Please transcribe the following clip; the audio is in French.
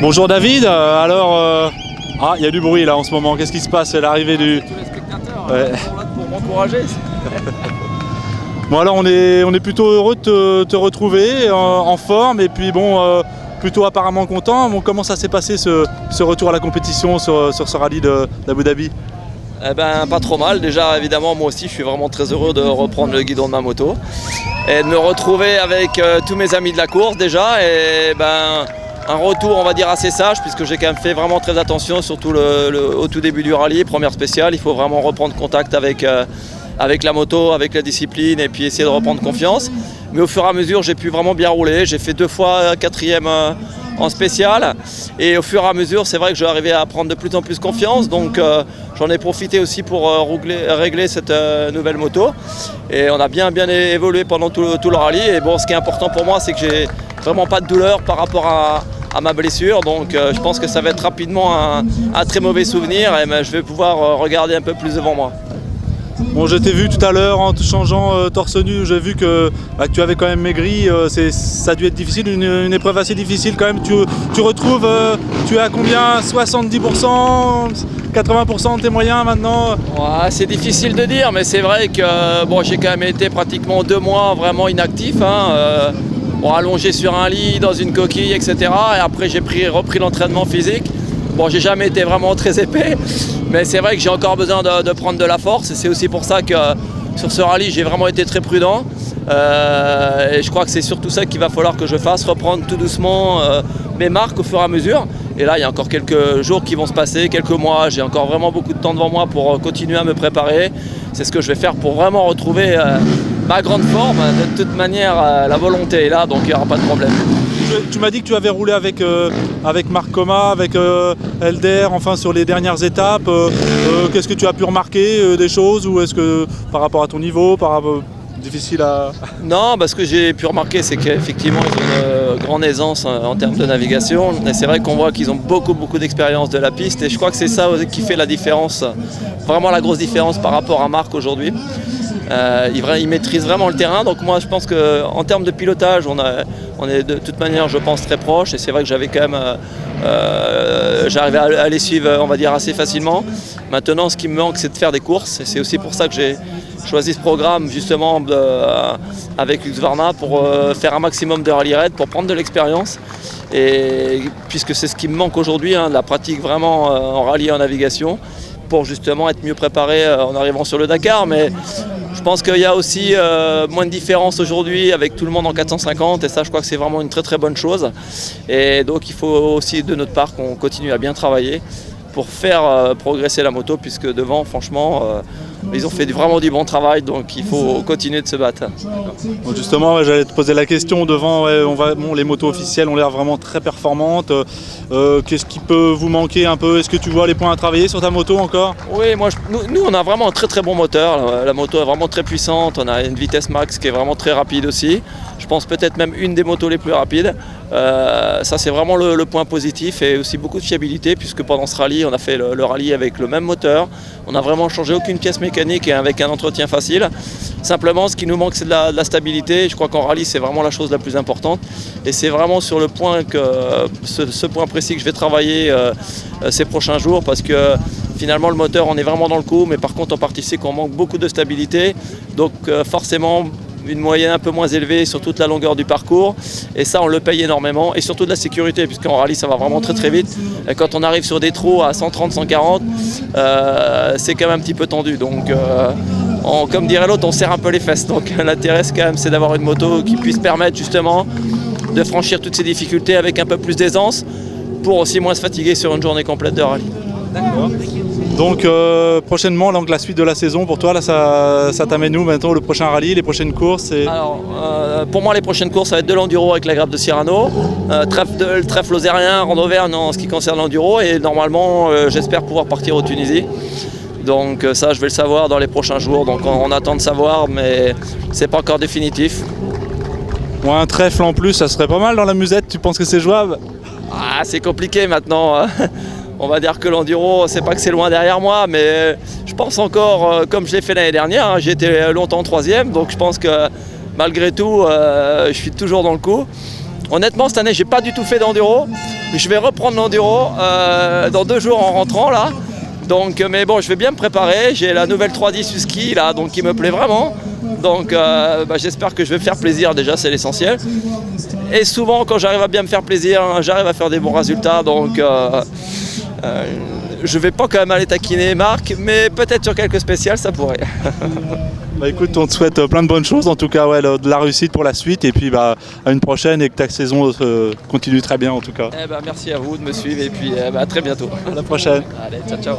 Bonjour David, il y a du bruit là en ce moment, qu'est-ce qui se passe? C'est l'arrivée du... Tous les spectateurs Ouais. sont là pour m'encourager. Bon alors on est plutôt heureux de te retrouver en forme et puis bon, plutôt apparemment content. Bon, comment ça s'est passé ce retour à la compétition sur ce rallye d'Abu Dhabi? Eh ben, pas trop mal. Déjà, évidemment, moi aussi, je suis vraiment très heureux de reprendre le guidon de ma moto et de me retrouver avec tous mes amis de la course déjà. Et ben, un retour, on va dire, assez sage puisque j'ai quand même fait vraiment très attention, surtout au tout début du rallye, première spéciale. Il faut vraiment reprendre contact avec la moto, avec la discipline et puis essayer de reprendre confiance. Mais au fur et à mesure, j'ai pu vraiment bien rouler. J'ai fait 2 fois 4e en spécial et au fur et à mesure, c'est vrai que je vais arriver à prendre de plus en plus confiance. Donc j'en ai profité aussi pour régler cette nouvelle moto. Et on a bien évolué pendant tout le rallye. Et bon, ce qui est important pour moi, c'est que j'ai vraiment pas de douleur par rapport à ma blessure. Donc je pense que ça va être rapidement un très mauvais souvenir et je vais pouvoir regarder un peu plus devant moi. Bon, je t'ai vu tout à l'heure en te changeant torse nu, j'ai vu que tu avais quand même maigri, ça a dû être difficile, une épreuve assez difficile quand même. Tu retrouves, tu es à combien? 70%, 80% de tes moyens maintenant? Ouais, c'est difficile de dire, mais c'est vrai que bon, j'ai quand même été pratiquement 2 mois vraiment inactif. Allongé sur un lit, dans une coquille, etc. Et après j'ai repris l'entraînement physique. Bon, j'ai jamais été vraiment très épais, mais c'est vrai que j'ai encore besoin de prendre de la force. Et c'est aussi pour ça que sur ce rallye, j'ai vraiment été très prudent. Et je crois que c'est surtout ça qu'il va falloir que je fasse, reprendre tout doucement mes marques au fur et à mesure. Et là, il y a encore quelques jours qui vont se passer, quelques mois. J'ai encore vraiment beaucoup de temps devant moi pour continuer à me préparer. C'est ce que je vais faire pour vraiment retrouver ma grande forme. De toute manière, la volonté est là, donc il n'y aura pas de problème. Tu m'as dit que tu avais roulé avec Marc Coma, avec Elder, enfin sur les dernières étapes. Qu'est-ce que tu as pu remarquer des choses ou est-ce que par rapport à ton niveau, difficile à... Non, ce que j'ai pu remarquer, c'est qu'effectivement, ils ont une grande aisance en termes de navigation. Et c'est vrai qu'on voit qu'ils ont beaucoup d'expérience de la piste. Et je crois que c'est ça qui fait la différence, vraiment la grosse différence par rapport à Marc aujourd'hui. Il maîtrise vraiment le terrain, donc moi je pense qu'en termes de pilotage on est de toute manière je pense très proche et c'est vrai que j'avais quand même j'arrivais à les suivre on va dire assez facilement. Maintenant ce qui me manque c'est de faire des courses et c'est aussi pour ça que j'ai choisi ce programme justement avec Husqvarna pour faire un maximum de rallye raid pour prendre de l'expérience et puisque c'est ce qui me manque aujourd'hui, de la pratique vraiment en rallye et en navigation pour justement être mieux préparé en arrivant sur le Dakar. Mais je pense qu'il y a aussi moins de différence aujourd'hui avec tout le monde en 450 et ça je crois que c'est vraiment une très bonne chose. Et donc il faut aussi de notre part qu'on continue à bien travailler pour faire progresser la moto puisque devant franchement ils ont fait vraiment du bon travail donc il faut continuer de se battre. Bon, justement j'allais te poser la question devant, les motos officielles ont l'air vraiment très performantes. Qu'est-ce qui peut vous manquer un peu? Est-ce que tu vois les points à travailler sur ta moto encore? Oui, nous on a vraiment un très bon moteur, la moto est vraiment très puissante, on a une vitesse max qui est vraiment très rapide aussi. Je pense peut-être même une des motos les plus rapides. Ça c'est vraiment le point positif et aussi beaucoup de fiabilité puisque pendant ce rallye on a fait le rallye avec le même moteur. On n'a vraiment changé aucune pièce mécanique et avec un entretien facile. Simplement ce qui nous manque c'est de la stabilité. Je crois qu'en rallye c'est vraiment la chose la plus importante et c'est vraiment sur le point ce point précis que je vais travailler ces prochains jours parce que finalement le moteur on est vraiment dans le coup mais par contre en partie c'est qu'on manque beaucoup de stabilité donc forcément une moyenne un peu moins élevée sur toute la longueur du parcours et ça on le paye énormément et surtout de la sécurité puisqu'en rallye ça va vraiment très vite et quand on arrive sur des trous à 130-140 c'est quand même un petit peu tendu donc comme dirait l'autre on serre un peu les fesses donc l'intérêt quand même c'est d'avoir une moto qui puisse permettre justement de franchir toutes ces difficultés avec un peu plus d'aisance pour aussi moins se fatiguer sur une journée complète de rallye. D'accord. Donc prochainement, donc, la suite de la saison pour toi, là, ça t'amène où maintenant? Le prochain rallye, les prochaines courses Alors, pour moi, les prochaines courses, ça va être de l'enduro avec la grappe de Cyrano, le trèfle lozérien, Ronde Auvergne en ce qui concerne l'enduro et normalement, j'espère pouvoir partir au Tunisie. Donc ça, je vais le savoir dans les prochains jours. Donc on attend de savoir, mais c'est pas encore définitif. Bon, un trèfle en plus, ça serait pas mal dans la musette. Tu penses que c'est jouable? Ah, c'est compliqué maintenant. On va dire que l'enduro, c'est pas que c'est loin derrière moi, mais je pense encore, comme je l'ai fait l'année dernière, j'ai été longtemps 3e, donc je pense que malgré tout, je suis toujours dans le coup. Honnêtement, cette année, j'ai pas du tout fait d'enduro. Je vais reprendre l'enduro dans 2 jours en rentrant là. Donc, mais bon, je vais bien me préparer. J'ai la nouvelle 310 Husky là, donc qui me plaît vraiment. Donc, j'espère que je vais faire plaisir. Déjà, c'est l'essentiel. Et souvent, quand j'arrive à bien me faire plaisir, j'arrive à faire des bons résultats. Donc, je vais pas quand même aller taquiner Marc, mais peut-être sur quelques spéciales, ça pourrait. Bah écoute, on te souhaite plein de bonnes choses, en tout cas ouais, de la réussite pour la suite et puis à une prochaine et que ta saison continue très bien en tout cas. Merci à vous de me suivre et puis à très bientôt. À la prochaine. Allez, ciao ciao.